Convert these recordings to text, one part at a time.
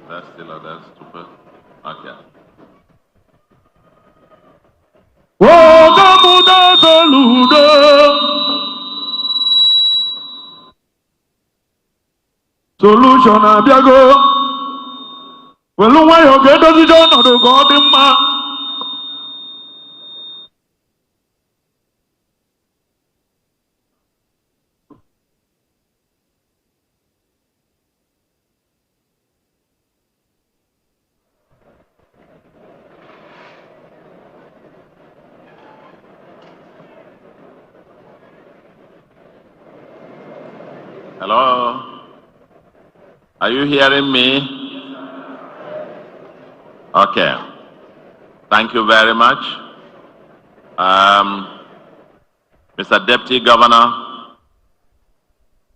That's still others. Stupid. Okay. Wogamuda Soludo. Solution Abiago. Well, why you get us John or the God in man? Hello? Are you hearing me? Okay. Thank you very much. Mr. Deputy Governor,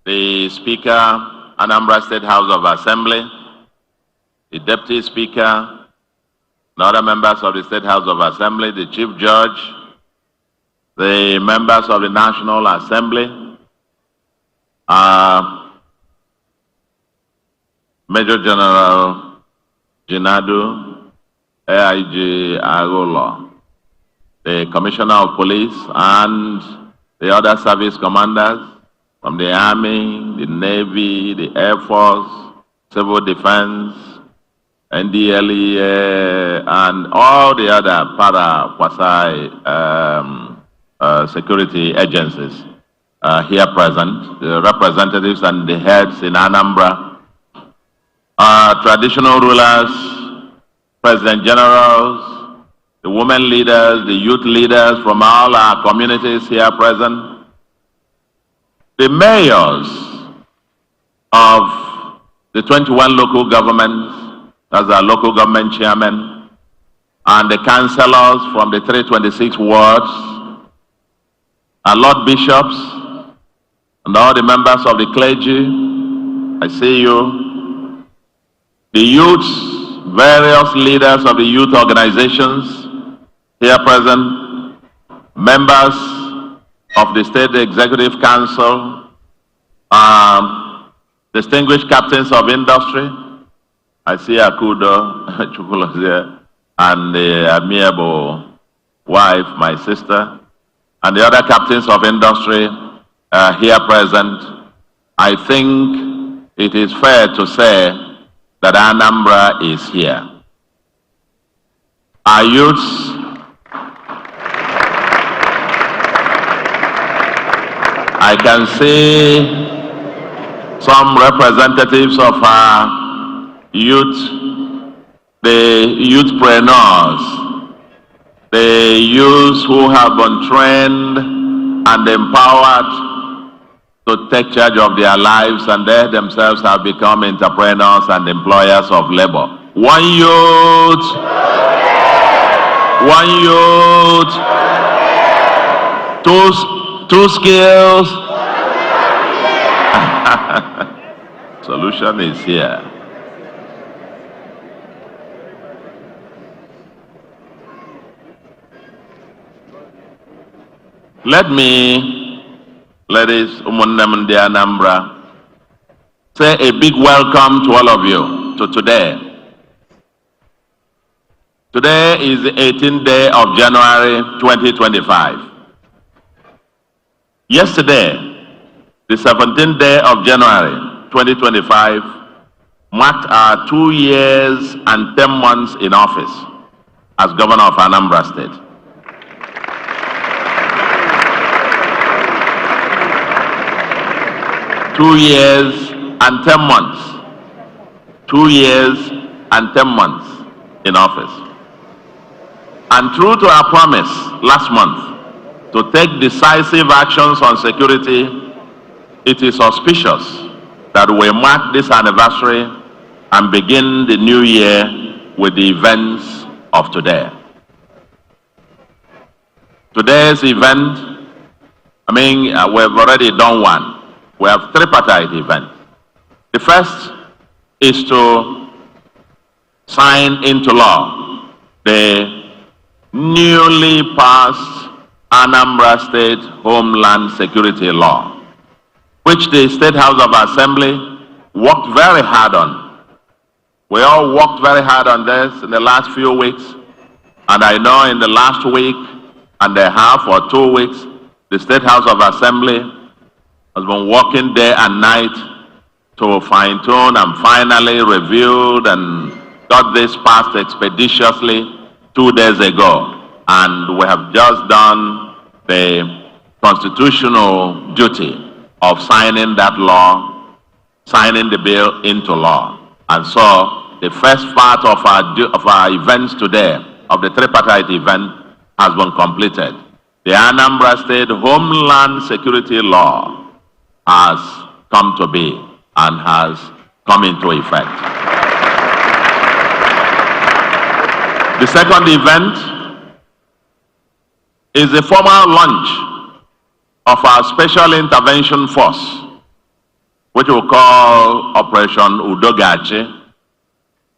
the Speaker, Anambra State House of Assembly, the Deputy Speaker, and other members of the State House of Assembly, the Chief Judge, the members of the National Assembly, Major General Jinadu, AIG Agolo, the Commissioner of Police, and the other service commanders from the Army, the Navy, the Air Force, Civil Defense, NDLEA, and all the other para-Kwasai security agencies here present, the representatives and the heads in Anambra, traditional rulers, president generals, the women leaders, the youth leaders from all our communities here present, the mayors of the 21 local governments, as our local government chairmen, and the councillors from the 326 wards, our Lord Bishops, and all the members of the clergy, I see you, the youths, various leaders of the youth organizations here present, members of the State Executive Council, distinguished captains of industry. I see Akudo Chukulos here, and the amiable wife, my sister, and the other captains of industry here present. I think it is fair to say that Anambra is here. Our youths, I can see some representatives of our youth, the youthpreneurs, the youths who have been trained and empowered to take charge of their lives, and they themselves have become entrepreneurs and employers of labor. One youth, two skills. Solution is here. Let me, ladies, Umunnem Anambra, say a big welcome to all of you to today. Today is the 18th day of January 2025. Yesterday, the 17th day of January 2025, marked our 2 years and 10 months in office as Governor of Anambra State. Two years and 10 months. 2 years and 10 months in office. And true to our promise last month to take decisive actions on security, it is auspicious that we mark this anniversary and begin the new year with the events of today. Today's event, we've already done one. We have tripartite events. The first is to sign into law the newly passed Anambra State Homeland Security Law, which the State House of Assembly worked very hard on. We all worked very hard on this in the last few weeks, and I know in the last week and a half or 2 weeks, the State House of Assembly has been working day and night to fine-tune and finally reviewed and got this passed expeditiously 2 days ago. And we have just done the constitutional duty of signing that law, signing the bill into law. And so the first part of our events today, of the tripartite event, has been completed. The Anambra State Homeland Security Law has come to be and has come into effect. The second event is the formal launch of our Special Intervention Force, which we call Operation Udogachi,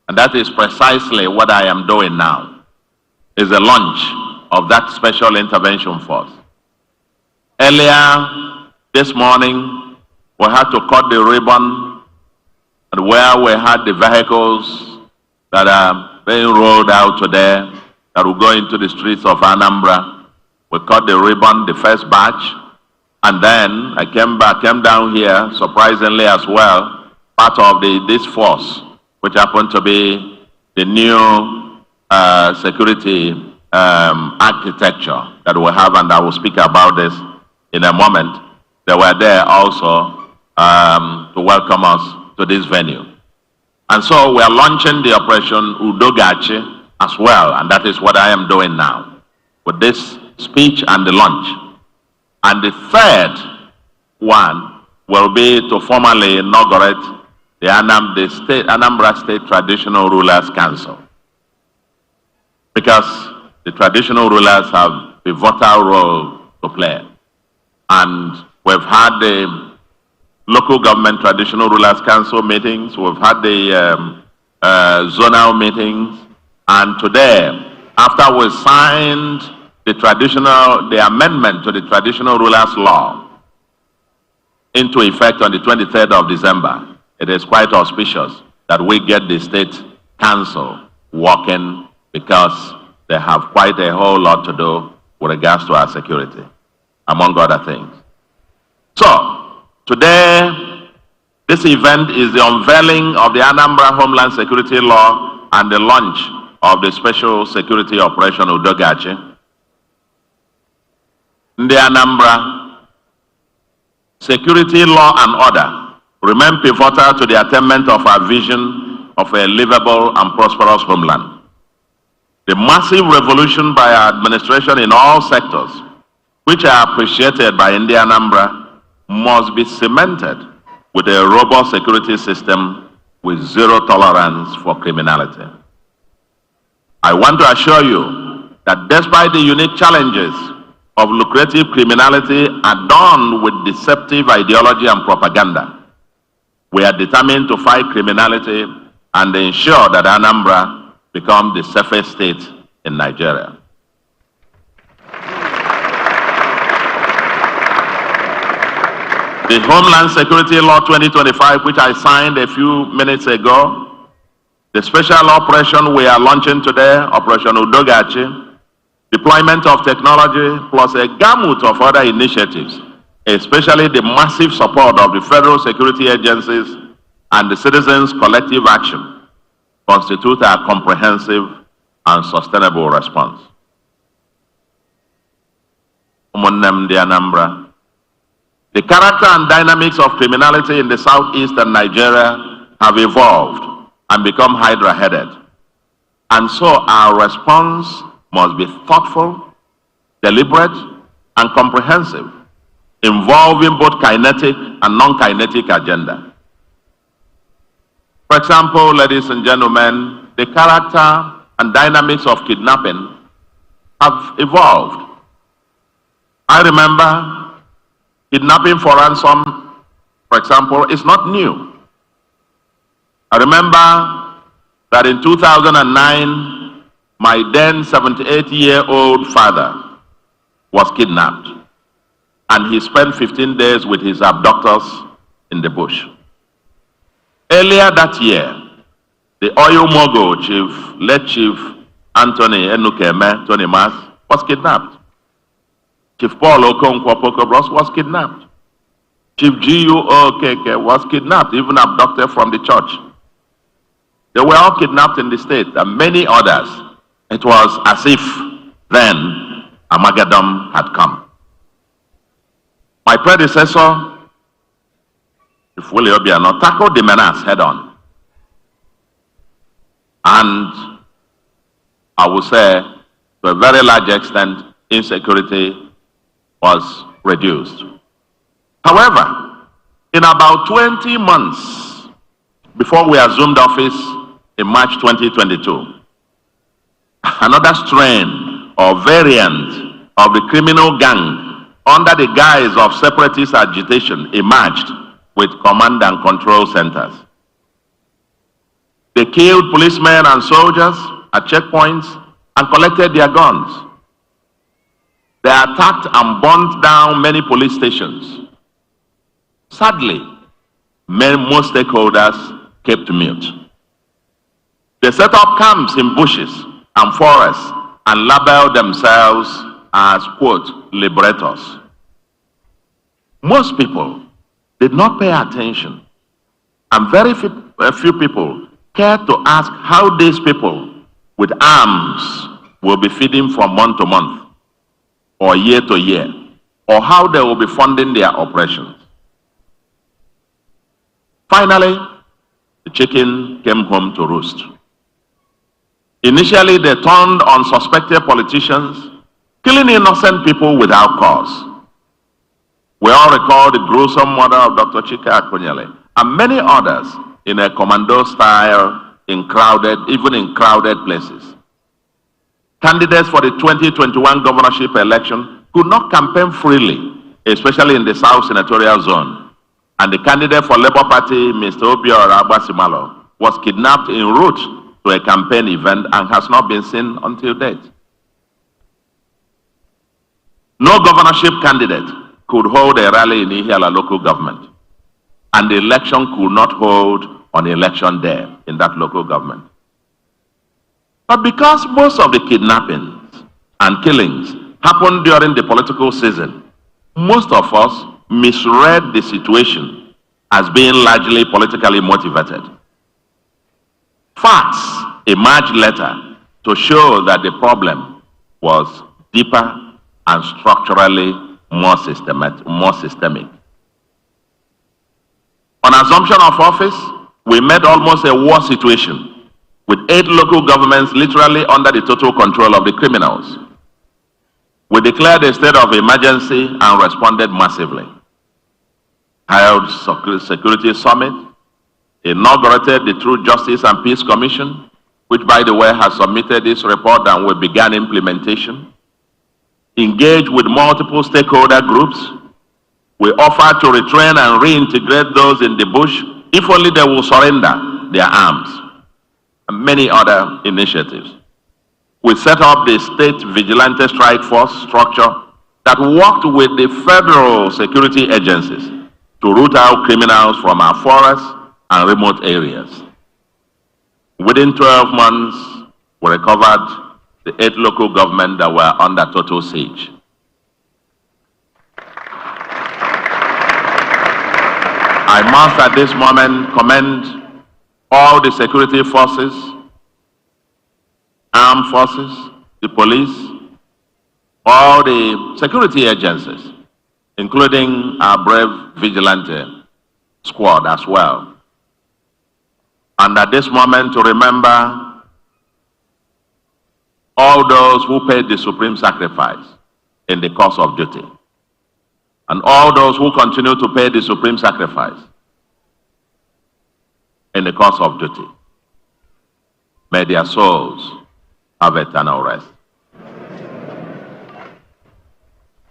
and that is precisely what I am doing now, is the launch of that Special Intervention Force. Earlier this morning, we had to cut the ribbon and where we had the vehicles that are being rolled out today that will go into the streets of Anambra. We cut the ribbon, the first batch, and then I came down here, surprisingly as well, part of this force, which happened to be the new security architecture that we have, and I will speak about this in a moment. They were there also to welcome us to this venue. And so we are launching the Operation Udogachi as well, and that is what I am doing now with this speech and the launch. And the third one will be to formally inaugurate the Anambra State Traditional Rulers Council, because the traditional rulers have a vital role to play. And we've had the local government traditional rulers council meetings, we've had the zonal meetings, and today, after we signed the amendment to the traditional rulers law into effect on the 23rd of December, it is quite auspicious that we get the state council working, because they have quite a whole lot to do with regards to our security, among other things. So, today, this event is the unveiling of the Anambra Homeland Security Law and the launch of the Special Security Operation Udogachi. The Anambra security law and order remain pivotal to the attainment of our vision of a livable and prosperous homeland. The massive revolution by our administration in all sectors, which are appreciated by India Anambra, must be cemented with a robust security system with zero tolerance for criminality. I want to assure you that despite the unique challenges of lucrative criminality adorned with deceptive ideology and propaganda, we are determined to fight criminality and ensure that Anambra becomes the safest state in Nigeria. The Homeland Security Law 2025, which I signed a few minutes ago, the special operation we are launching today, Operation Udogachi, deployment of technology, plus a gamut of other initiatives, especially the massive support of the federal security agencies and the citizens' collective action, constitute a comprehensive and sustainable response. The character and dynamics of criminality in the southeastern Nigeria have evolved and become hydra-headed. And so our response must be thoughtful, deliberate, and comprehensive, involving both kinetic and non-kinetic agenda. For example, ladies and gentlemen, the character and dynamics of kidnapping have evolved. I remember kidnapping for ransom, for example, is not new. I remember that in 2009, my then 78-year-old father was kidnapped, and he spent 15 days with his abductors in the bush. Earlier that year, The oil mogul, late Chief Anthony Enukeme, Tony Mas, was kidnapped. Chief Paul Okonkwo Pokobros was kidnapped. Chief G.U.O.K.K. was kidnapped, even abducted from the church. They were all kidnapped in the state, and many others. It was as if then Armageddon had come. My predecessor, Chief Willie Obiano, tackled the menace head on. And I would say, to a very large extent, insecurity was reduced. However, in about 20 months before we assumed office in March 2022, another strain or variant of the criminal gang under the guise of separatist agitation emerged with command and control centers. They killed policemen and soldiers at checkpoints and collected their guns. They attacked and burnt down many police stations. Sadly, most stakeholders kept mute. They set up camps in bushes and forests and labeled themselves as, quote, liberators. Most people did not pay attention, and very few people cared to ask how these people with arms will be feeding from month to month or year to year, or how they will be funding their operations. Finally, the chicken came home to roost. Initially, they turned on suspected politicians, killing innocent people without cause. We all recall the gruesome murder of Dr. Chika Akunyele and many others in a commando style, even in crowded places. Candidates for the 2021 governorship election could not campaign freely, especially in the South Senatorial Zone. And the candidate for Labour Party, Mr. Obiora Abasimalo, was kidnapped en route to a campaign event and has not been seen until date. No governorship candidate could hold a rally in Ihiala local government, and the election could not hold on election day in that local government. But because most of the kidnappings and killings happened during the political season, most of us misread the situation as being largely politically motivated. Facts emerged later to show that the problem was deeper and structurally more systemic. On assumption of office, we met almost a war situation, with 8 local governments literally under the total control of the criminals. We declared a state of emergency and responded massively. Held security summit, inaugurated the Truth, Justice and Peace Commission, which by the way has submitted its report and we began implementation. Engaged with multiple stakeholder groups. We offered to retrain and reintegrate those in the bush if only they will surrender their arms, and many other initiatives. We set up the State Vigilante Strike Force structure that worked with the federal security agencies to root out criminals from our forests and remote areas. Within 12 months, we recovered the 8 local governments that were under total siege. I must at this moment commend all the security forces, armed forces, the police, all the security agencies, including our brave vigilante squad as well. And at this moment to remember all those who paid the supreme sacrifice in the course of duty, and all those who continue to pay the supreme sacrifice in the course of duty. May their souls have eternal rest.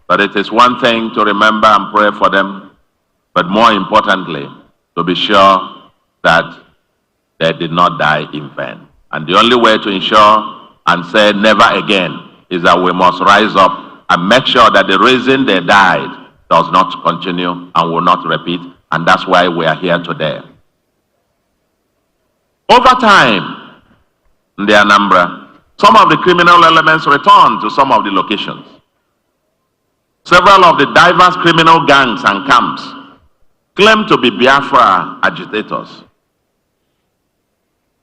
But it is one thing to remember and pray for them, but more importantly, to be sure that they did not die in vain. And the only way to ensure and say never again is that we must rise up and make sure that the reason they died does not continue and will not repeat, and that's why we are here today. Over time, in the Anambra, some of the criminal elements returned to some of the locations. Several of the diverse criminal gangs and camps claim to be Biafra agitators.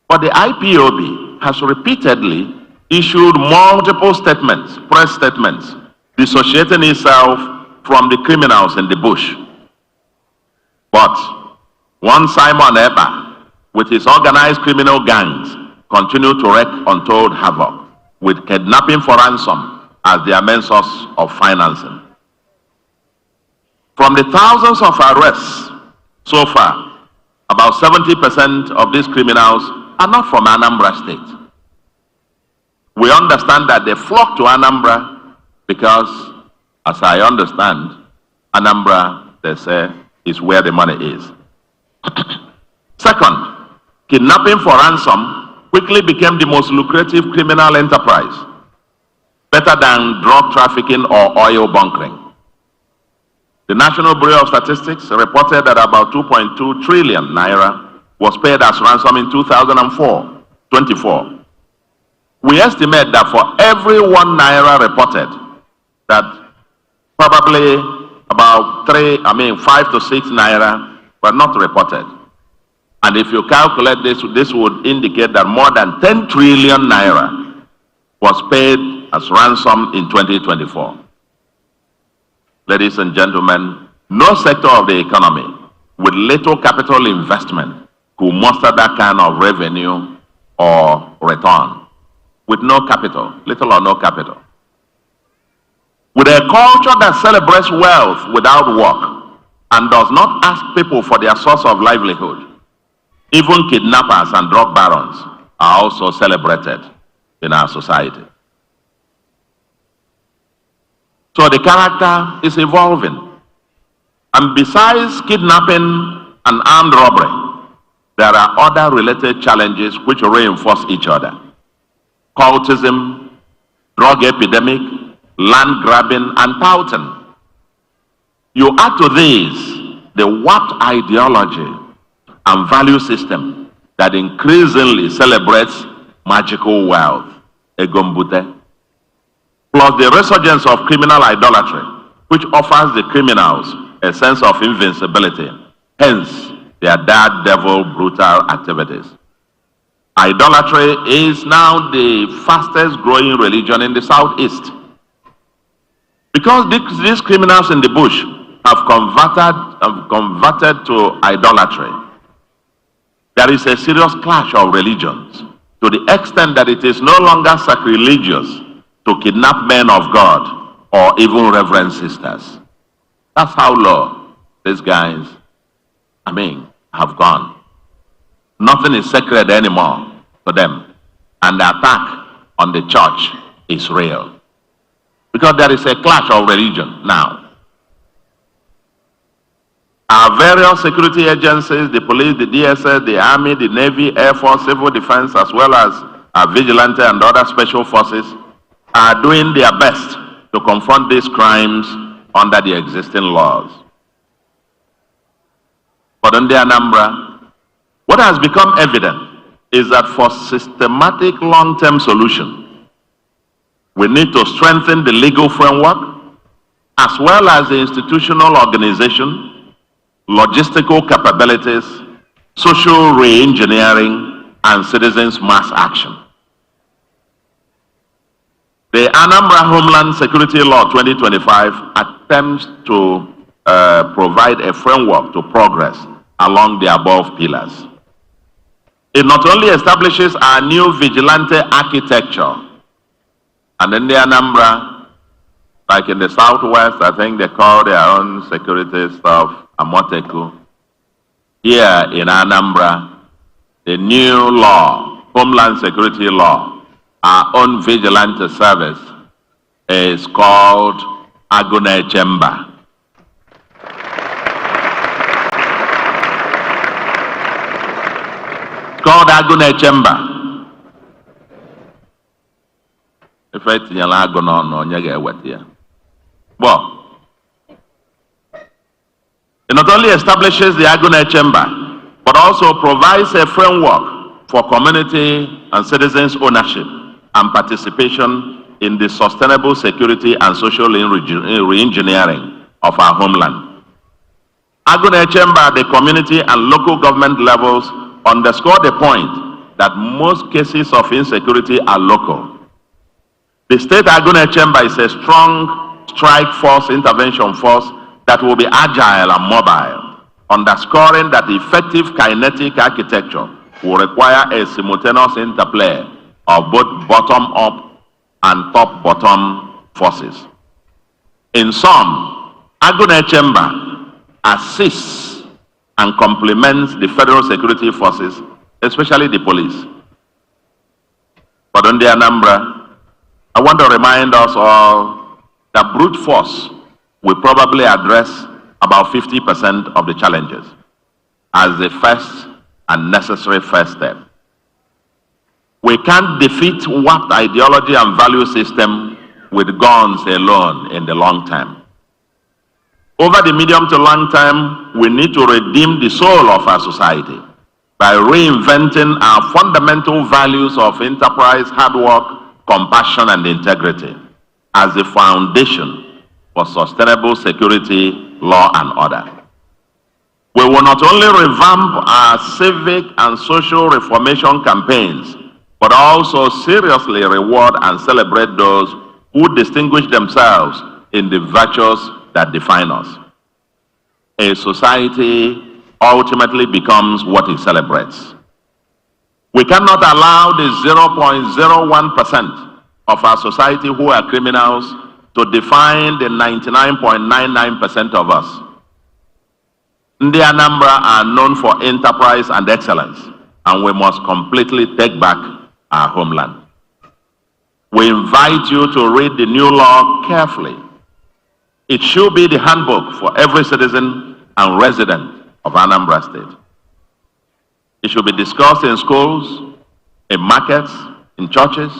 But the IPOB has repeatedly issued multiple statements, press statements, dissociating itself from the criminals in the bush. But one Simon Eber, with his organized criminal gangs, continue to wreak untold havoc, with kidnapping for ransom as their main source of financing. From the thousands of arrests so far, about 70% of these criminals are not from Anambra State. We understand that they flock to Anambra because, as I understand, Anambra, they say, is where the money is. Second, kidnapping for ransom quickly became the most lucrative criminal enterprise, better than drug trafficking or oil bunkering. The National Bureau of Statistics reported that about 2.2 trillion naira was paid as ransom in 2024. We estimate that for every 1 naira reported, that probably about 5 to 6 naira were not reported. And if you calculate this, this would indicate that more than 10 trillion naira was paid as ransom in 2024. Ladies and gentlemen, no sector of the economy with little capital investment could muster that kind of revenue or return. With no capital, little or no capital. With a culture that celebrates wealth without work and does not ask people for their source of livelihood, even kidnappers and drug barons are also celebrated in our society. So the character is evolving. And besides kidnapping and armed robbery, there are other related challenges which reinforce each other. Cultism, drug epidemic, land grabbing, and touting. You add to these the warped ideology and value system that increasingly celebrates magical wealth, egombute, plus the resurgence of criminal idolatry, which offers the criminals a sense of invincibility, hence their daredevil brutal activities. Idolatry is now the fastest growing religion in the Southeast. Because these criminals in the bush have converted to idolatry, there is a serious clash of religions to the extent that it is no longer sacrilegious to kidnap men of God or even reverend sisters. That's how low these guys, have gone. Nothing is sacred anymore to them. And the attack on the church is real. Because there is a clash of religion now. Our various security agencies, the police, the DSS, the Army, the Navy, Air Force, Civil Defense, as well as our vigilante and other special forces are doing their best to confront these crimes under the existing laws. But in the Anambra, what has become evident is that for systematic long-term solution, we need to strengthen the legal framework as well as the institutional organization, logistical capabilities, social re-engineering, and citizens' mass action. The Anambra Homeland Security Law 2025 attempts to provide a framework to progress along the above pillars. It not only establishes our new vigilante architecture, and in the Anambra, like in the Southwest, I think they call their own security stuff Amoteku. Here in Anambra, the new law, Homeland Security Law, our own vigilante service, is called Agune Chamber. Called Agune Chamber. If I tell you Agune, you get what here. Well, it not only establishes the Agune Chamber, but also provides a framework for community and citizens' ownership and participation in the sustainable security and social re-engineering of our homeland. Agune Chamber at the community and local government levels underscore the point that most cases of insecurity are local. The State Agune Chamber is a strong strike force, intervention force that will be agile and mobile, underscoring that effective kinetic architecture will require a simultaneous interplay of both bottom-up and top-bottom forces. In sum, Agune Chamber assists and complements the federal security forces, especially the police. But on the Anambra, I want to remind us all that brute force will probably address about 50% of the challenges as the first and necessary first step. We can't defeat warped ideology and value system with guns alone in the long term. Over the medium to long term, we need to redeem the soul of our society by reinventing our fundamental values of enterprise, hard work, compassion, and integrity as the foundation for sustainable security, law, and order. We will not only revamp our civic and social reformation campaigns, but also seriously reward and celebrate those who distinguish themselves in the virtues that define us. A society ultimately becomes what it celebrates. We cannot allow the 0.01% of our society who are criminals to define the 99.99% of us. Ndi Anambra are known for enterprise and excellence, and we must completely take back our homeland. We invite you to read the new law carefully. It should be the handbook for every citizen and resident of Anambra State. It should be discussed in schools, in markets, in churches,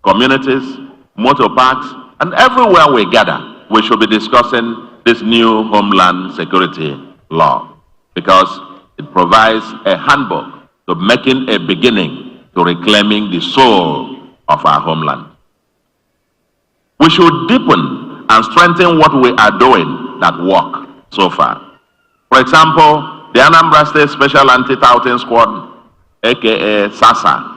communities, motor parks, and everywhere we gather, we should be discussing this new homeland security law because it provides a handbook to making a beginning to reclaiming the soul of our homeland. We should deepen and strengthen what we are doing that work so far. For example, the Anambra State Special Anti-Touting Squad, aka SASA,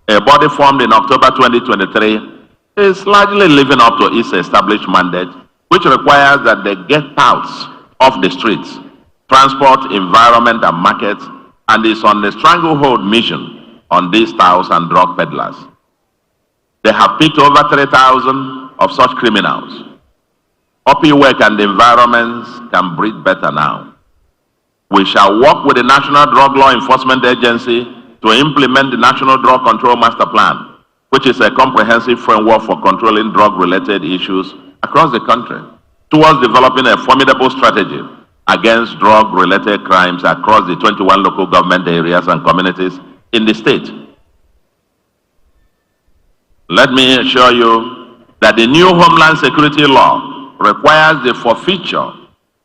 a body formed in October 2023, is largely living up to its established mandate, which requires that they get touts off the streets, transport, environment, and markets, and is on a stranglehold mission on these touts and drug peddlers. They have picked over 3,000 of such criminals. Open work and environments can breathe better now. We shall work with the National Drug Law Enforcement Agency to implement the National Drug Control Master Plan, which is a comprehensive framework for controlling drug-related issues across the country, towards developing a formidable strategy against drug-related crimes across the 21 local government areas and communities in the state. Let me assure you that the new Homeland Security Law requires the forfeiture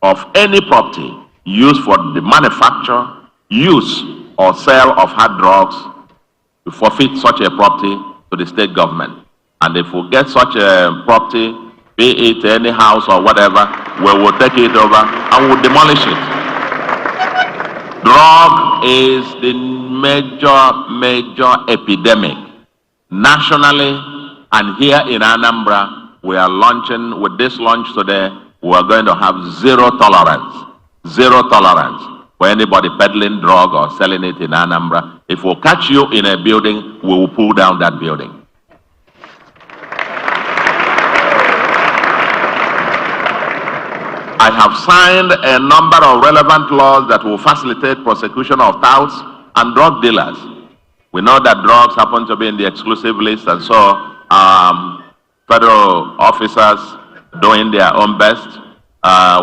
of any property used for the manufacture, use, or sale of hard drugs, to forfeit such a property to the state government. And if we get such a property, be it any house or whatever, we will take it over and we'll demolish it. Drug is the major epidemic nationally, and here in Anambra, we are launching, with this launch today, we are going to have zero tolerance for anybody peddling drug or selling it in Anambra. If we catch you in a building, we will pull down that building. I have signed a number of relevant laws that will facilitate prosecution of touts and drug dealers. We know that drugs happen to be in the exclusive list, and so federal officers doing their own best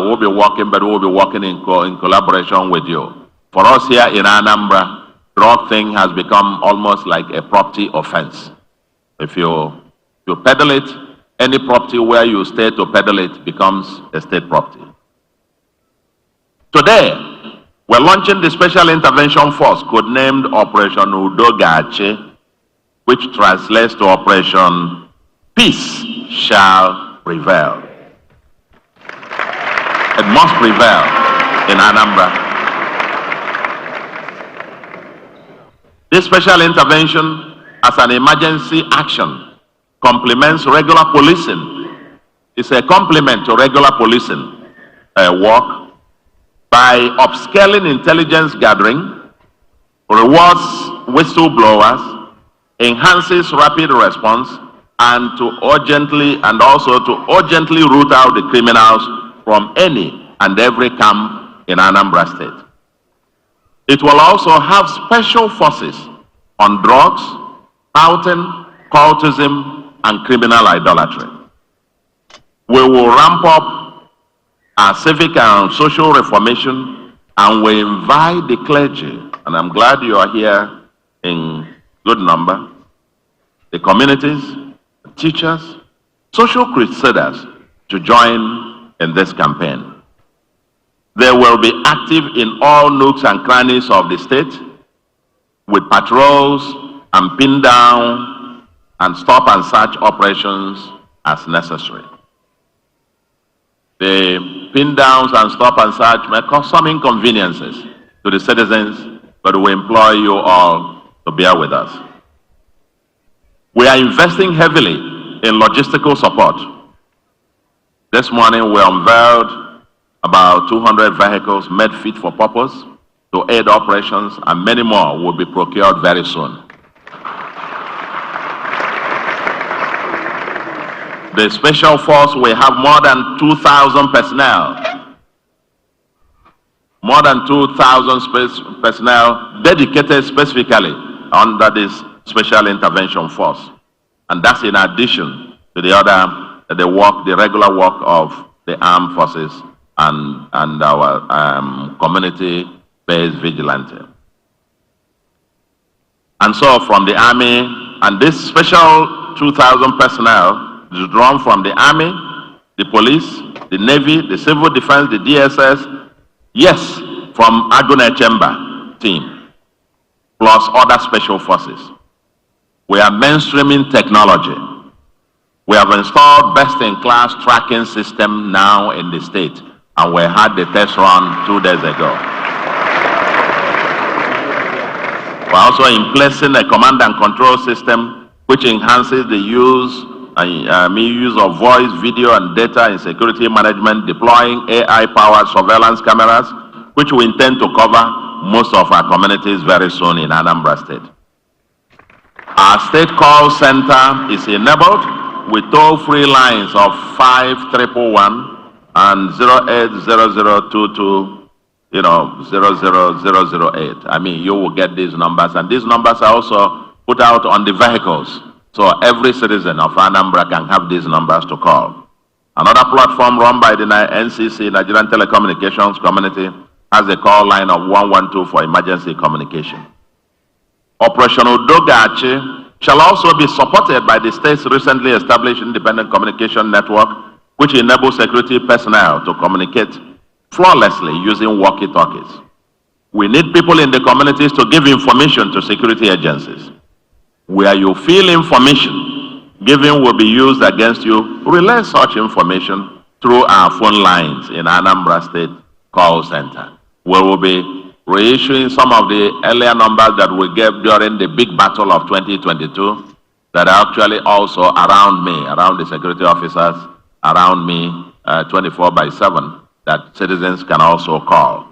will be working, but we'll be working in collaboration with you. For us here in Anambra, drug thing has become almost like a property offense. If you peddle it, any property where you stay to peddle it becomes a state property. Today, We're launching the Special Intervention Force, codenamed Operation Achi, which translates to Operation Peace Shall Prevail. It must prevail in Anambra. This special intervention as an emergency action complements regular policing. It's a complement to regular policing work by upscaling intelligence gathering, rewards whistleblowers, enhances rapid response, and also to urgently root out the criminals from any and every camp in Anambra State. It will also have special forces on drugs, outing, cultism, and criminal idolatry. We will ramp up our civic and social reformation, and we invite the clergy, and I'm glad you are here in good number, the communities, the teachers, social crusaders to join in this campaign. They will be active in all nooks and crannies of the state with patrols and pin down and stop and search operations as necessary. The pin downs and stop and search may cause some inconveniences to the citizens, but we implore you all to bear with us. We are investing heavily in logistical support. This morning we unveiled about 200 vehicles made fit for purpose to aid operations, and many more will be procured very soon. The special force will have more than 2,000 personnel. More than 2,000 personnel dedicated specifically under this special intervention force. And that's in addition to the regular work of the armed forces and our community-based vigilante. And so from the Army, and this special 2,000 personnel is drawn from the Army, the Police, the Navy, the Civil Defense, the DSS, yes, from Agune Chamber team, plus other special forces. We are mainstreaming technology. We have installed best-in-class tracking system now in the state, and we had the test run 2 days ago. We're also in placing a command and control system which enhances the use of voice, video, and data in security management, deploying AI-powered surveillance cameras, which we intend to cover most of our communities very soon in Anambra State. Our state call center is enabled with toll-free lines of 5111 and 080022 00008. I mean, you will get these numbers, and these numbers are also put out on the vehicles, so every citizen of Anambra can have these numbers to call. Another platform run by the NCC, Nigerian Telecommunications Community, has a call line of 112 for emergency communication. Operation Achi shall also be supported by the state's recently established independent communication network, which enables security personnel to communicate flawlessly using walkie-talkies. We need people in the communities to give information to security agencies. Where you feel information given will be used against you, relay such information through our phone lines in Anambra State Call Center. We will be reissuing some of the earlier numbers that we gave during the big battle of 2022 that are actually also around me, around the security officers, around me 24/7 that citizens can also call.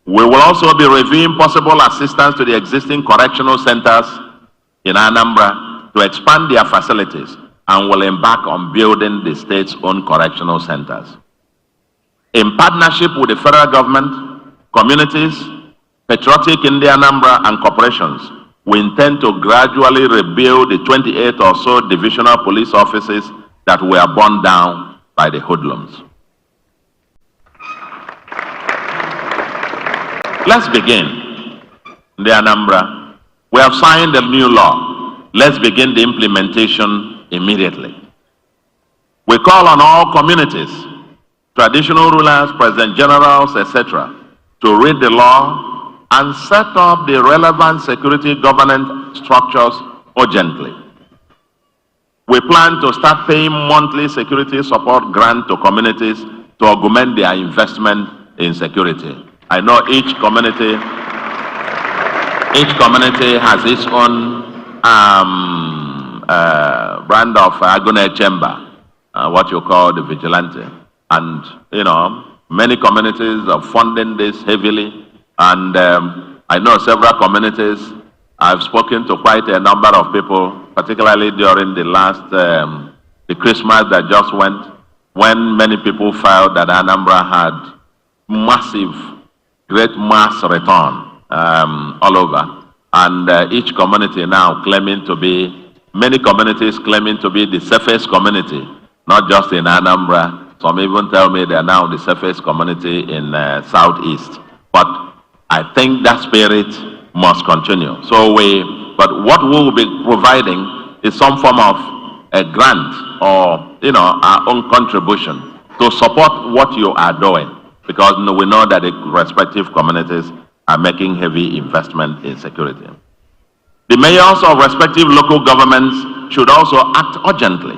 We will also be reviewing possible assistance to the existing correctional centers in Anambra to expand their facilities, and will embark on building the state's own correctional centers. In partnership with the federal government, communities, patriotic in the Anambra, and corporations, we intend to gradually rebuild the 28 or so divisional police offices that were burned down by the hoodlums. Let's begin. The Anambra, we have signed a new law. Let's begin the implementation immediately. We call on all communities, traditional rulers, president generals, etc., to read the law and set up the relevant security governance structures urgently. We plan to start paying monthly security support grant to communities to augment their investment in security. I know each community has its own brand of Agone chamber, what you call the vigilante. And, you know, many communities are funding this heavily. And I know several communities. I've spoken to quite a number of people, particularly during the last, the Christmas that just went, when many people felt that Anambra had massive, great mass return all over. And each community now claiming to be, many communities claiming to be the safest community, not just in Anambra. Some even tell me they're now the safest community in Southeast. But I think that spirit must continue. But what we will be providing is some form of a grant or, you know, our own contribution to support what you are doing, because we know that the respective communities are making heavy investment in security. The mayors of respective local governments should also act urgently.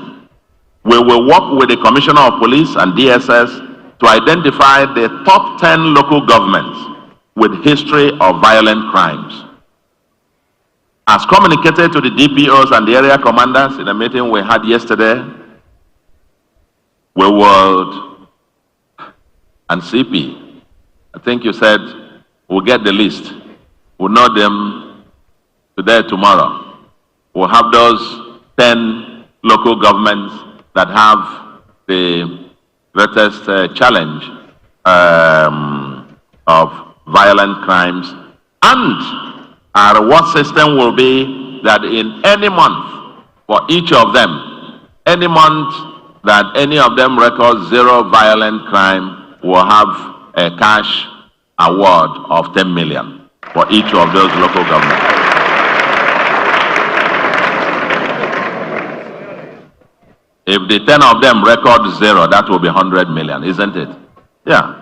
We will work with the Commissioner of Police and DSS to identify the top 10 local governments with history of violent crimes. As communicated to the DPOs and the area commanders in a meeting we had yesterday, we will, and CP, I think you said, we'll get the list. We'll know them today, tomorrow. We'll have those 10 local governments that have the greatest challenge of violent crimes. And our reward system will be that in any month, for each of them, any month that any of them records zero violent crime, will have a cash award of 10 million for each of those local governments. If the 10 of them record zero, that will be 100 million, isn't it? Yeah,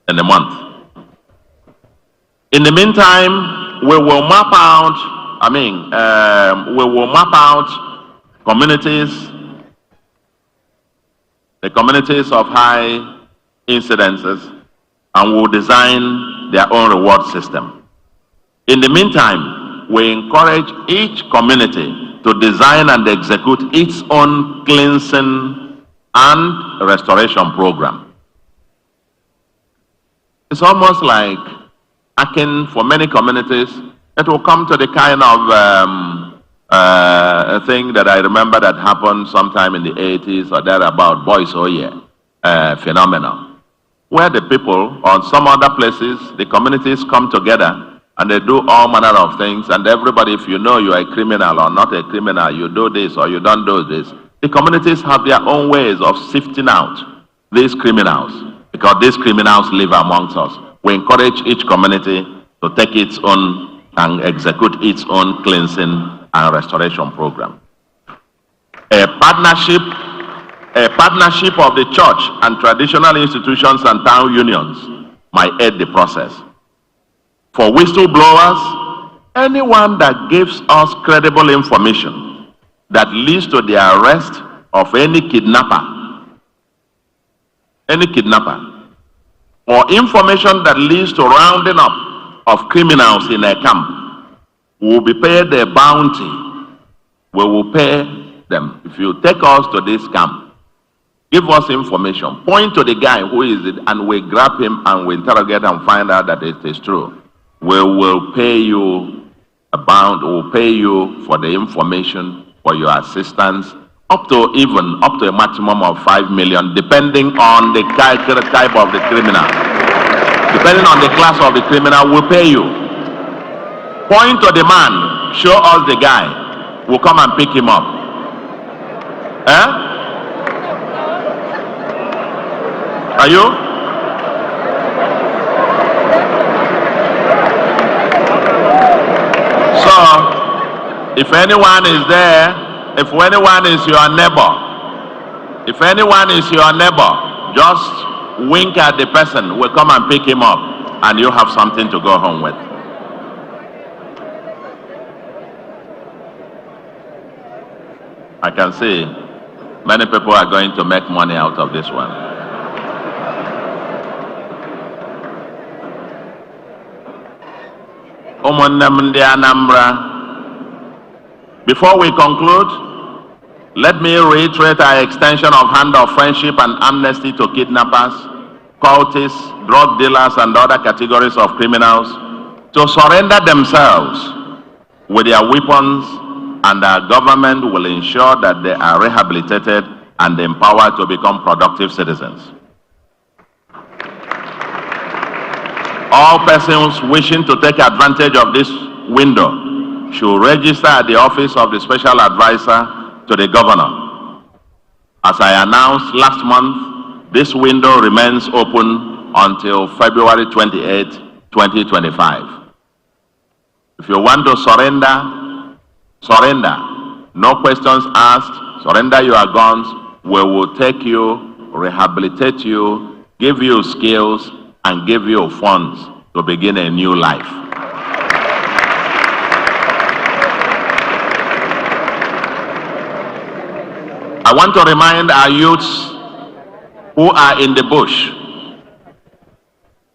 in a month. In the meantime, we will map out, communities, the communities of high incidences, and will design their own reward system. In the meantime, we encourage each community to design and execute its own cleansing and restoration program. It's almost like akin for many communities. It will come to the kind of a thing that I remember that happened sometime in the 80s or thereabout, Boys Oh Yeah phenomenon, where the people on some other places, the communities come together and they do all manner of things, and everybody, if you know you are a criminal or not a criminal, you do this or you don't do this. The communities have their own ways of sifting out these criminals, because these criminals live amongst us. We encourage each community to take its own and execute its own cleansing and restoration program. A partnership of the church and traditional institutions and town unions might aid the process. For whistleblowers, anyone that gives us credible information that leads to the arrest of any kidnapper, or information that leads to rounding up of criminals in a camp, will be paid a bounty. We will pay them. If you take us to this camp, give us information, point to the guy who is it, and we grab him and we interrogate and find out that it is true. We will pay you we'll pay you for the information, for your assistance, up to a maximum of 5 million, depending on the type of the criminal. Depending on the class of the criminal, we'll pay you. Point to the man, show us the guy, we'll come and pick him up. Are you? So, if anyone is there, if anyone is your neighbor, just wink at the person, we'll come and pick him up. and you have something to go home with. I can see many people are going to make money out of this one. Before we conclude, let me reiterate our extension of hand of friendship and amnesty to kidnappers, cultists, drug dealers, and other categories of criminals to surrender themselves with their weapons, and our government will ensure that they are rehabilitated and empowered to become productive citizens. All persons wishing to take advantage of this window should register at the office of the Special Advisor to the Governor. As I announced last month, this window remains open until February 28, 2025. If you want to surrender, surrender. No questions asked. Surrender your guns. We will take you, rehabilitate you, give you skills, and give you funds to begin a new life. I want to remind our youths who are in the bush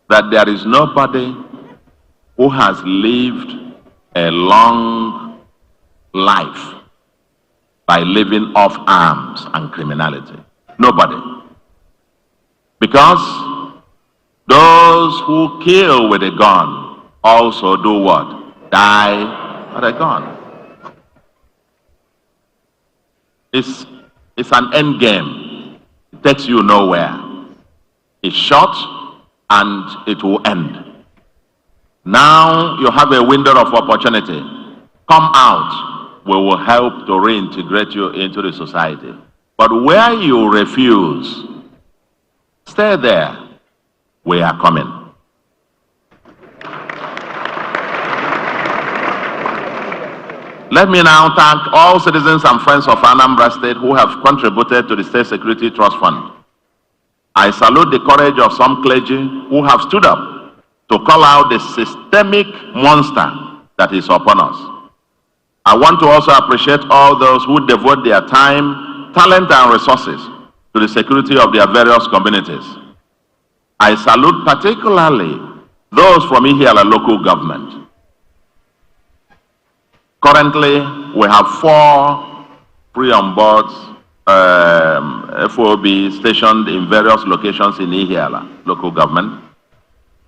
that there is nobody who has lived a long life by living off arms and criminality. Nobody. Because those who kill with a gun also do what? Die with a gun. It's an end game. It takes you nowhere. It's short and it will end. Now you have a window of opportunity. Come out. We will help to reintegrate you into the society. But where you refuse, stay there. We are coming. Let me now thank all citizens and friends of Anambra State who have contributed to the State Security Trust Fund. I salute the courage of some clergy who have stood up to call out the systemic monster that is upon us. I want to also appreciate all those who devote their time, talent, and resources to the security of their various communities. I salute particularly those from Ihiala local government. Currently, we have 4 pre-on-board FOB stationed in various locations in Ihiala local government.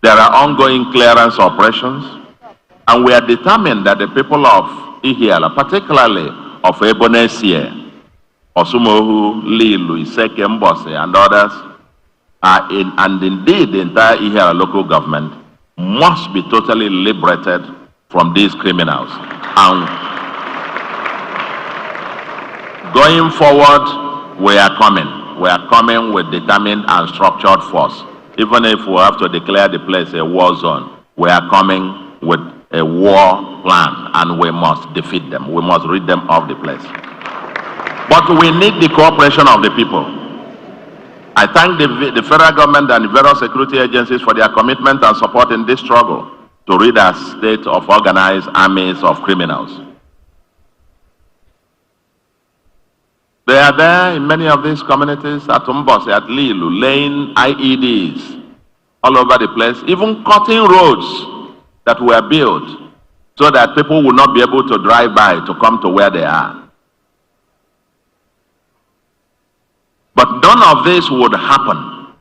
There are ongoing clearance operations, and we are determined that the people of Ihiala, particularly of Ebonesie, Osumohu, Lilu, Iseke, Mbose, and others, and indeed the entire Ihiala local government, must be totally liberated from these criminals. And going forward, we are coming. We are coming with determined and structured force. Even if we have to declare the place a war zone, we are coming with a war plan, and we must defeat them. We must rid them of the place. But we need the cooperation of the people. I thank the federal government and the various security agencies for their commitment and support in this struggle to rid our state of organized armies of criminals. They are there in many of these communities, at Mbose, at Lilu, laying IEDs all over the place, even cutting roads that were built so that people will not be able to drive by to come to where they are. But none of this would happen.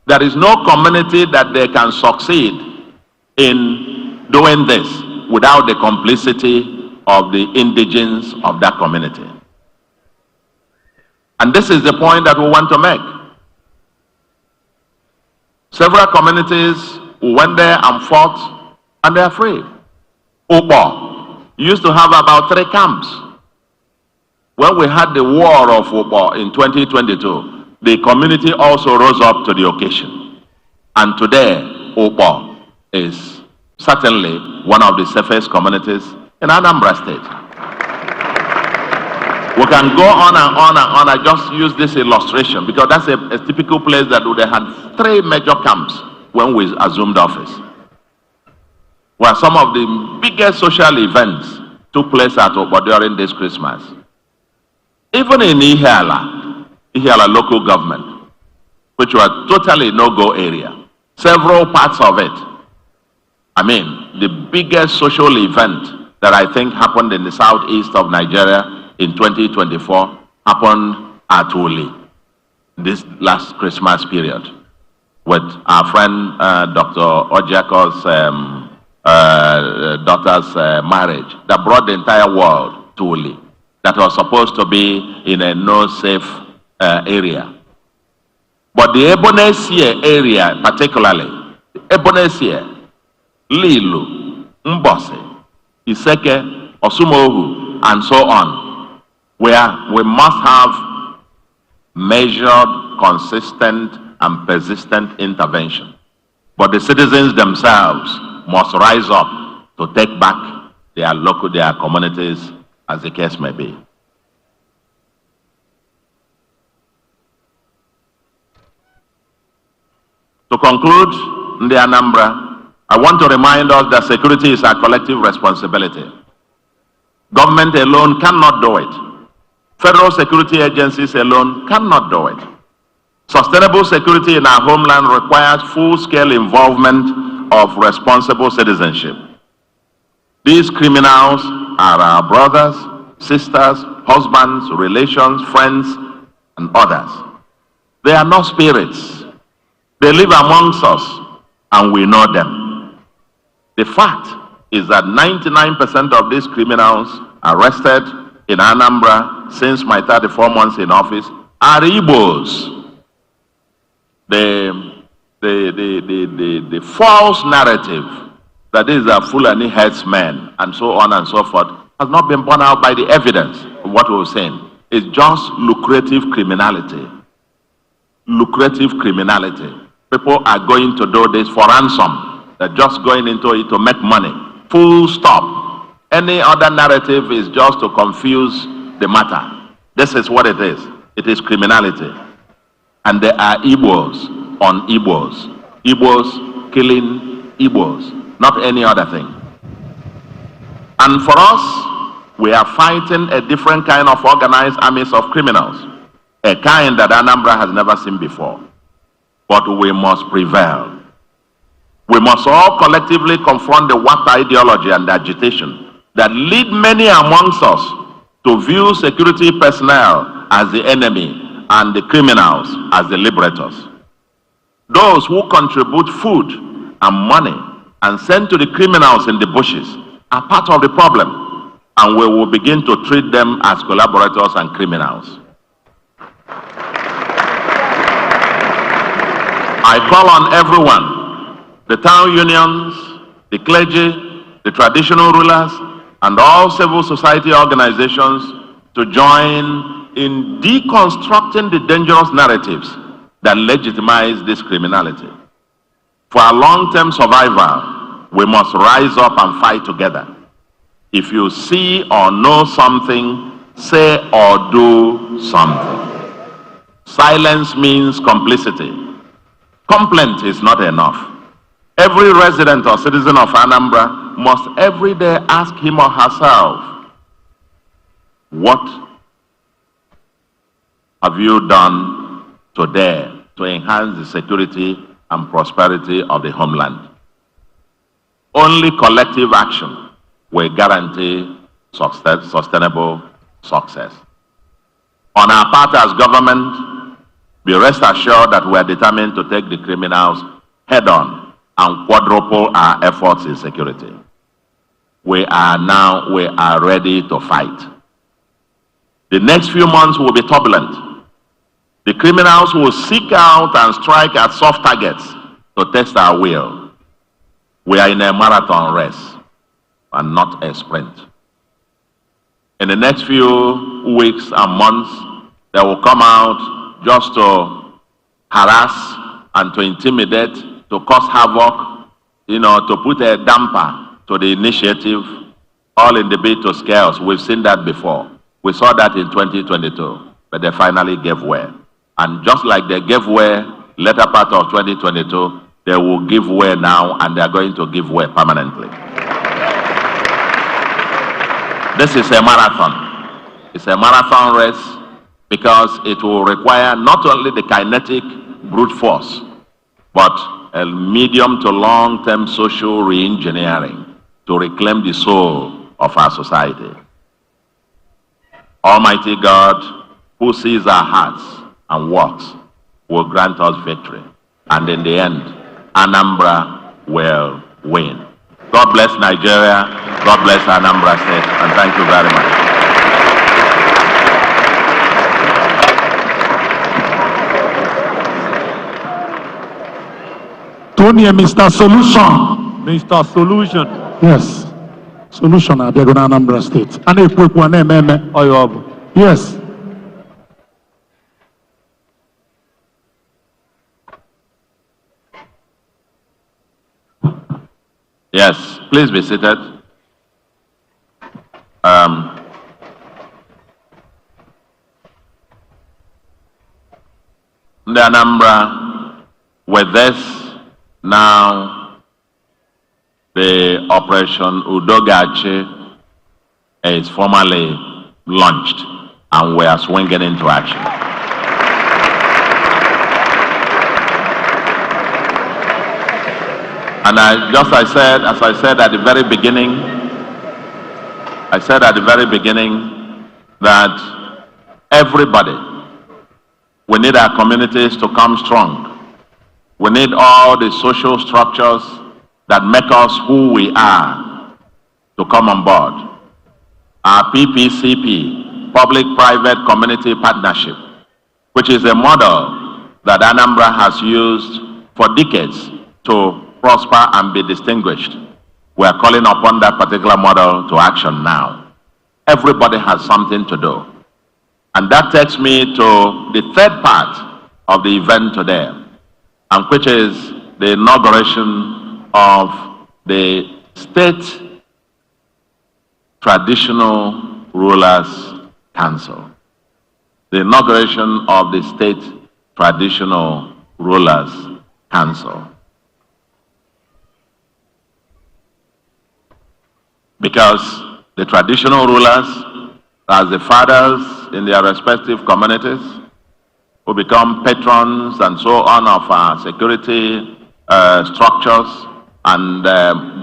There is no community that they can succeed in doing this without the complicity of the indigenes of that community. And this is the point that we want to make. Several communities went there and fought, and they are free. Upo used to have about 3 camps. When we had the war of Upo in 2022, the community also rose up to the occasion. And today, Upo is certainly one of the safest communities in Anambra State. We can go on and on and on. I just use this illustration because that's a typical place that they had 3 major camps when we assumed office, where some of the biggest social events took place at Obo during this Christmas. Even in Ihiala local government, which was totally no-go area, several parts of it, I mean, the biggest social event that I think happened in the southeast of Nigeria in 2024 happened at Uli, this last Christmas period, with our friend Dr. Ojako's daughter's marriage that brought the entire world to Uli, that was supposed to be in a no-safe area. But the Ebonesie area, particularly, Ebonesie, Lilu, Mbose, Iseke, Osumohu, and so on, where we must have measured, consistent, and persistent intervention. But the citizens themselves must rise up to take back their communities, as the case may be. To conclude, Ndi Anambra, I want to remind us that security is our collective responsibility. Government alone cannot do it. Federal security agencies alone cannot do it. Sustainable security in our homeland requires full-scale involvement of responsible citizenship. These criminals are our brothers, sisters, husbands, relations, friends, and others. They are not spirits. They live amongst us, and we know them. The fact is that 99% of these criminals arrested in Anambra since my 34 months in office are Igbos. The false narrative that these are Fulani headsmen and so on and so forth has not been borne out by the evidence of what we were saying. It's just lucrative criminality. Lucrative criminality. People are going to do this for ransom. They're just going into it to make money. Full stop. Any other narrative is just to confuse the matter. This is what it is. It is criminality. And there are Igbos on Igbos. Igbos killing Igbos, not any other thing. And for us, we are fighting a different kind of organized armies of criminals, a kind that Anambra has never seen before. But we must prevail. We must all collectively confront the warped ideology and agitation that lead many amongst us to view security personnel as the enemy and the criminals as the liberators. Those who contribute food and money and send to the criminals in the bushes are part of the problem, and we will begin to treat them as collaborators and criminals. I call on everyone, the town unions, the clergy, the traditional rulers, and all civil society organizations to join in deconstructing the dangerous narratives that legitimize this criminality. For our long-term survival, we must rise up and fight together. If you see or know something, say or do something. Silence means complicity. Complaint is not enough. Every resident or citizen of Anambra must every day ask him or herself, what have you done today to enhance the security and prosperity of the homeland? Only collective action will guarantee sustainable success. On our part as government, be rest assured that we are determined to take the criminals head on and quadruple our efforts in security. We are ready to fight. The next few months will be turbulent. The criminals will seek out and strike at soft targets to test our will. We are in a marathon race and not a sprint. In the next few weeks and months, they will come out just to harass and to intimidate, to cause havoc, to put a damper to the initiative, all in the bid to scare us. We've seen that before. We saw that in 2022, but they finally gave way. And just like they gave way later part of 2022, they will give way now, and they are going to give way permanently. This is a marathon. It's a marathon race because it will require not only the kinetic brute force, but a medium to long-term social re-engineering to reclaim the soul of our society. Almighty God, who sees our hearts and works, will grant us victory. And in the end, Anambra will win. God bless Nigeria. God bless Anambra State. And thank you very much. Tony, Mr. Solution. Mr. Solution. Yes. Solution abịago na Anambra State. A na-ekwekwa na-eme. Oyobu. Yes. Yes, please be seated. The Anambra, with this, now the Operation Udogachi is formally launched and we are swinging into action. And as I said at the very beginning, that everybody, we need our communities to come strong. We need all the social structures that make us who we are to come on board. Our PPCP, Public-Private Community Partnership, which is a model that Anambra has used for decades to prosper and be distinguished. We are calling upon that particular model to action now. Everybody has something to do. And that takes me to the third part of the event today, and which is the inauguration of the State Traditional Rulers Council. The inauguration of the State Traditional Rulers Council. Because the traditional rulers, as the fathers in their respective communities, who become patrons and so on of our security structures and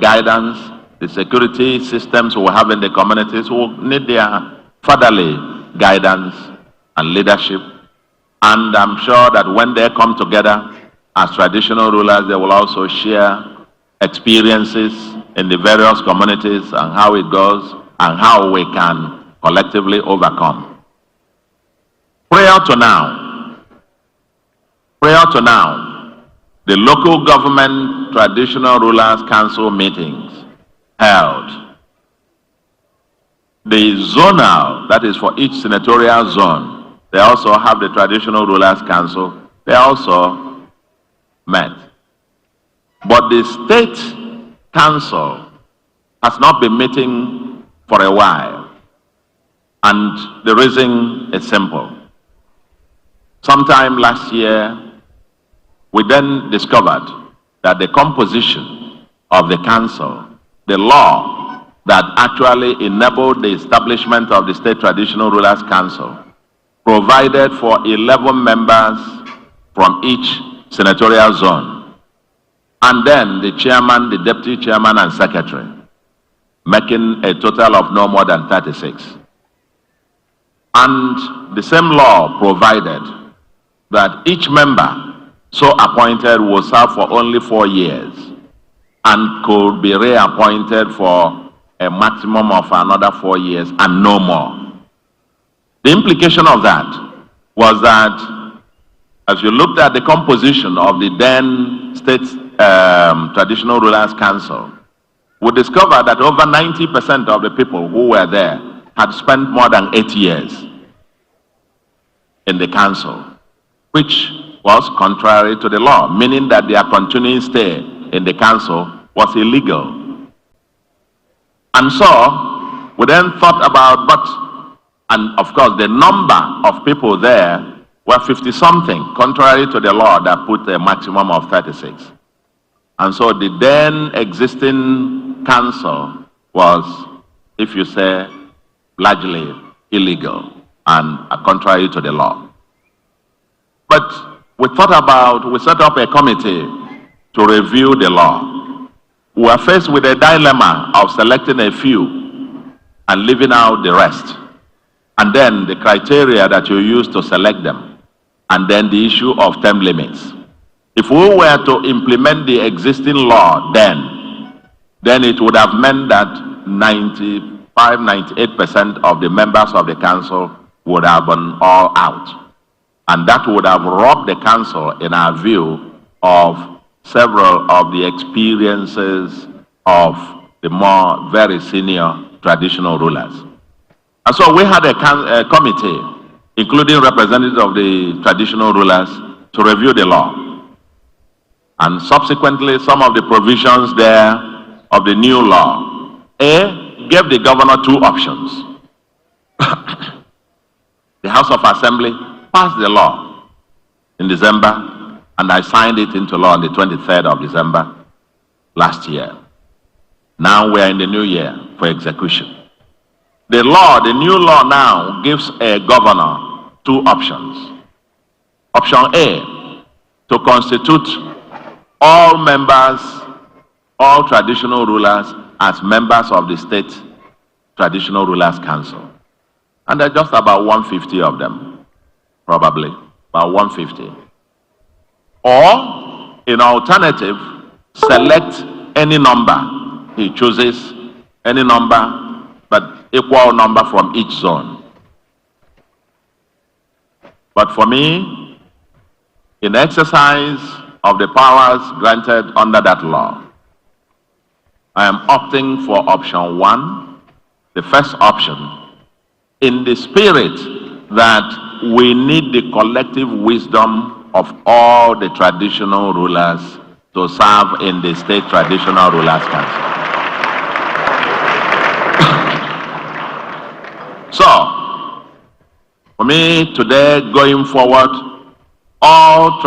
guidance, the security systems we have in the communities will need their fatherly guidance and leadership. And I'm sure that when they come together as traditional rulers, they will also share experiences in the various communities and how it goes and how we can collectively overcome. Prior to now, the local government traditional rulers council meetings held. The zonal, that is for each senatorial zone, they also have the traditional rulers council, they also met. But the state council has not been meeting for a while. And the reason is simple. Sometime last year, we then discovered that the composition of the council, the law that actually enabled the establishment of the State Traditional Rulers Council, provided for 11 members from each senatorial zone, and then the chairman, the deputy chairman, and secretary, making a total of no more than 36. And the same law provided that each member so appointed will serve for only 4 years and could be reappointed for a maximum of another 4 years and no more. The implication of that was that as you looked at the composition of the then State Traditional Rulers Council, we discovered that over 90% of the people who were there had spent more than 8 years in the council, which was contrary to the law, meaning that their continuing stay in the council was illegal. And so, we then thought about, and of course the number of people there were 50-something, contrary to the law that put a maximum of 36. And so the then existing council was, if you say, largely illegal and contrary to the law. But we set up a committee to review the law. We were faced with a dilemma of selecting a few and leaving out the rest. And then the criteria that you use to select them. And then the issue of term limits. If we were to implement the existing law then it would have meant that 98% of the members of the council would have been all out. And that would have robbed the council, in our view, of several of the experiences of the more very senior traditional rulers. And so we had a committee, including representatives of the traditional rulers, to review the law. And subsequently, some of the provisions there of the new law, gave the governor two options. The House of Assembly passed the law in December, and I signed it into law on the 23rd of December last year. Now we are in the new year for execution. The new law now gives a governor two options. Option A, to constitute all members, all traditional rulers as members of the State Traditional Rulers Council. And there are just about 150 of them, probably, about 150. Or, in alternative, select any number. He chooses any number, but equal number from each zone. But for me, in exercise of the powers granted under that law, I am opting for option one, the first option, in the spirit that we need the collective wisdom of all the traditional rulers to serve in the State Traditional Rulers Council. So, for me today, going forward, all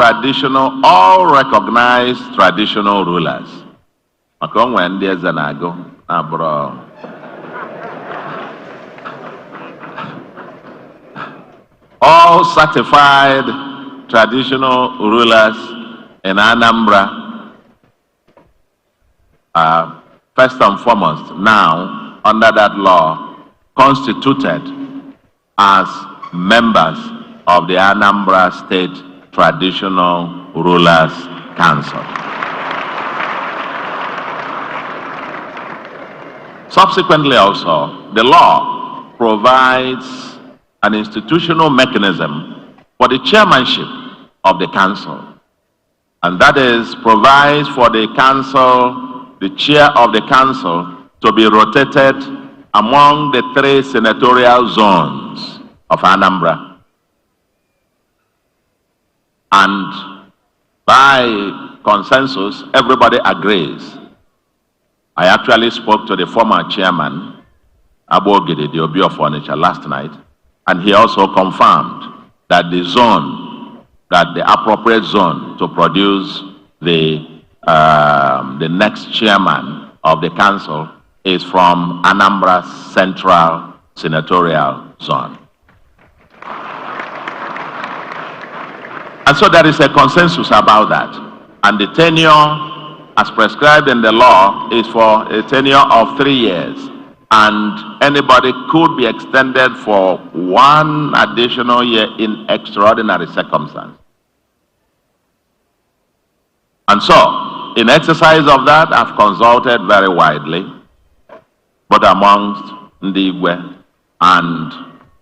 recognized traditional rulers. All certified traditional rulers in Anambra are first and foremost now under that law constituted as members of the Anambra State Traditional Rulers Council. Subsequently also, the law provides an institutional mechanism for the chairmanship of the council. And that is, provides for the council, the chair of the council, to be rotated among the three senatorial zones of Anambra. And by consensus, everybody agrees. I actually spoke to the former chairman, Abogide, the Obi of Onitsha, last night, and he also confirmed that the appropriate zone to produce the next chairman of the council is from Anambra Central Senatorial Zone. And so there is a consensus about that. And the tenure, as prescribed in the law, is for a tenure of 3 years. And anybody could be extended for 1 additional year in extraordinary circumstances. And so, in exercise of that, I've consulted very widely, both amongst Ndigwe and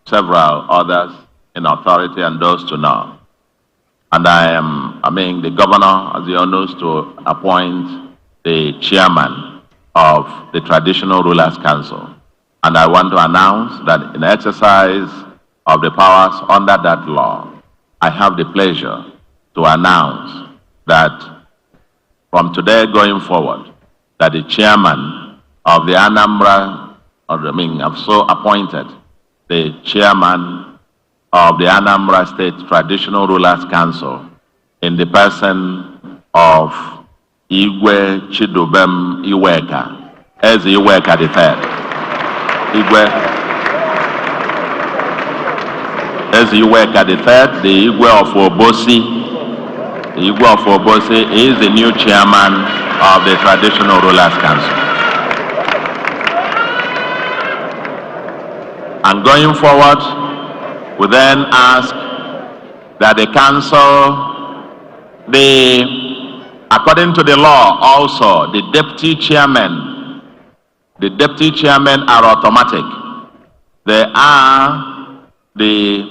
several others in authority and those to know. And the governor, as you knows, to appoint the chairman of the Traditional Rulers Council. And I want to announce that in exercise of the powers under that law, I have the pleasure to announce that from today going forward, that the chairman of the Anambra, I've so appointed the chairman of the Anambra State Traditional Rulers Council in the person of Igwe Chidubem Iweka, as Iweka the third. As Iweka the third, the Igwe of Obosi. The Igwe of Obosi is the new chairman of the Traditional Rulers Council. And going forward, we then ask that the council, according to the law also, the deputy chairmen are automatic. They are the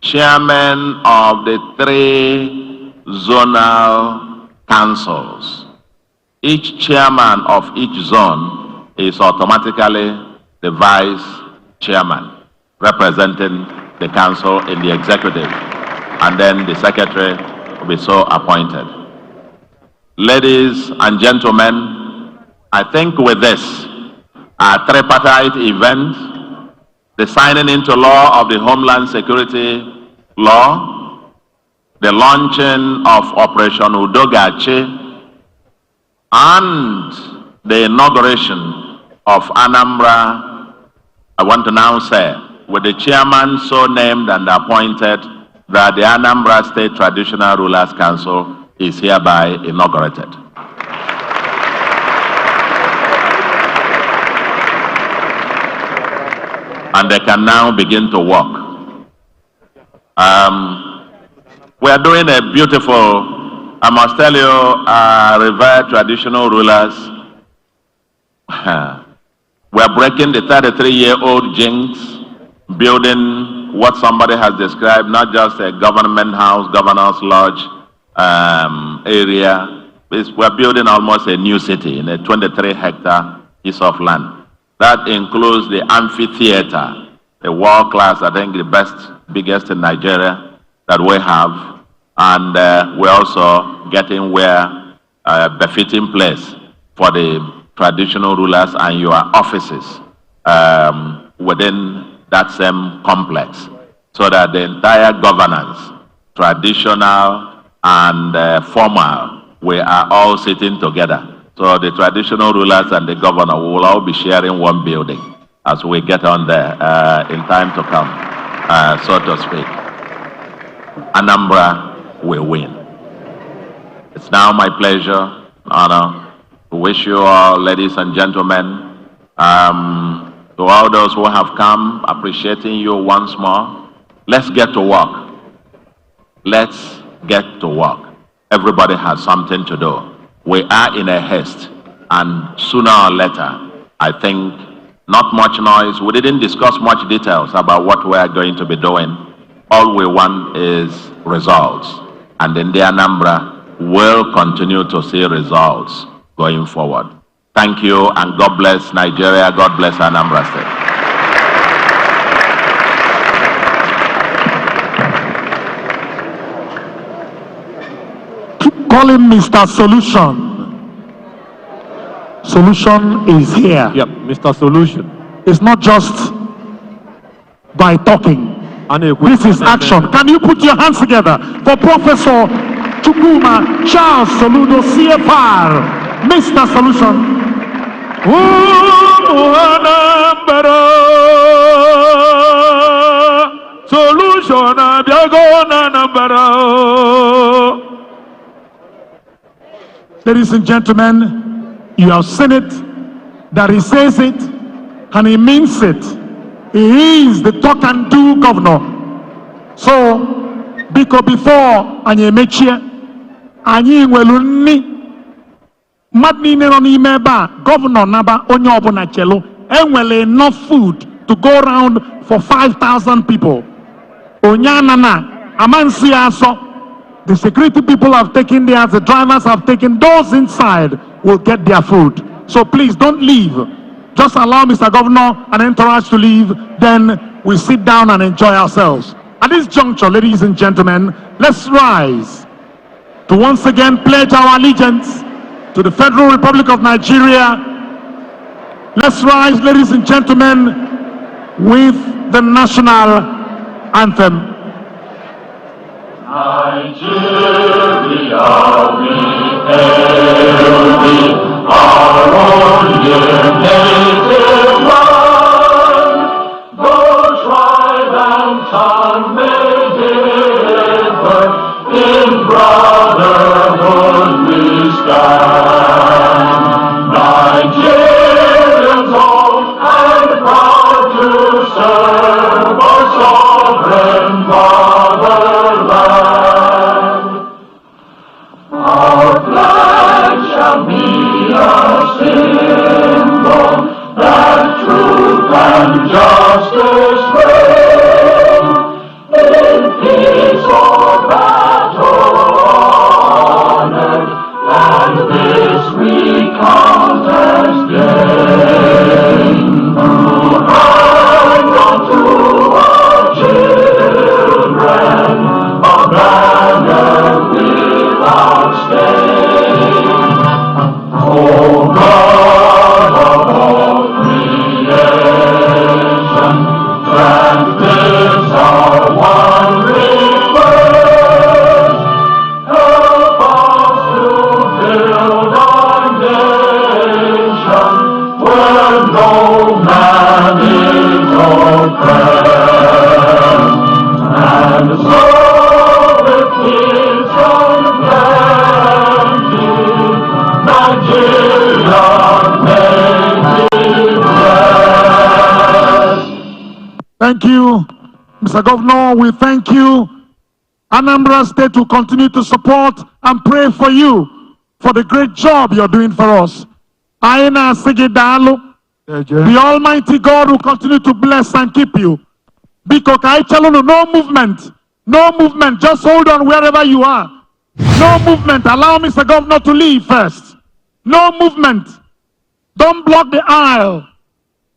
chairman of the 3 zonal councils. Each chairman of each zone is automatically the vice chairman, representing the council in the executive, and then the secretary will be so appointed. Ladies and gentlemen, I think with this tripartite event, the signing into law of the Homeland Security Law, the launching of Operation Achi, and the inauguration of Anambra, I want to now say, with the chairman so named and appointed, that the Anambra State Traditional Rulers Council is hereby inaugurated. And they can now begin to work. We are doing a beautiful, I must tell you, revered traditional rulers. We are breaking the 33-year-old jinx, building what somebody has described, not just a government house, governor's lodge area. We're building almost a new city in a 23-hectare piece of land. That includes the amphitheater, a world-class, I think the biggest in Nigeria that we have. And we're also getting where a befitting place for the traditional rulers and your offices within that same complex, so that the entire governance, traditional and formal, we are all sitting together. So the traditional rulers and the governor will all be sharing one building as we get on there in time to come, so to speak. Anambra will win. It's now my pleasure, honor, to wish you all, ladies and gentlemen, to all those who have come, appreciating you once more. Let's get to work. Let's get to work. Everybody has something to do. We are in a haste, and sooner or later, I think, not much noise. We didn't discuss much details about what we are going to be doing. All we want is results. And in the Anambra, we'll continue to see results going forward. Thank you, and God bless Nigeria. God bless Anambra State. Call him Mr. Solution. Solution is here. Yep, Mr. Solution. It's not just by talking. This is action. Can you put your hands together for Professor Chukuma Charles Soludo, CFR, Mr. Solution. Solution, ladies and gentlemen, you have seen it, that he says it, and he means it. He is the talk and do governor. So, because before anyị emechie, anyị nwelu nni mmadụ niile nọ n'ime ebe a, governor naba onye ọbụla chelu, enwele enough food to go around for 5,000 people. Onyanana, amansi aso, the security people have taken theirs, the drivers have taken, those inside will get their food. So please don't leave. Just allow Mr. Governor and entourage to leave, then we sit down and enjoy ourselves. At this juncture, ladies and gentlemen, let's rise to once again pledge our allegiance to the Federal Republic of Nigeria. Let's rise, ladies and gentlemen, with the national anthem. Nigeria, we hail flag shall be a symbol that truth and justice reign. In peace or battle honored, and this we count as gain. To hand unto our children a banner without stain. Oh God of all creation, grant this our one request. Help us to build our nation where no man is oppressed, and so with peace and plenty Nigeria may be blessed. Thank you, Mr. Governor. We thank you. Anambra State will continue to support and pray for you for the great job you're doing for us. Aina Sigidalu, the Almighty God will continue to bless and keep you. Biko Kaichalunu, no movement. No movement. Just hold on wherever you are. No movement. Allow Mr. Governor to leave first. No movement. Don't block the aisle.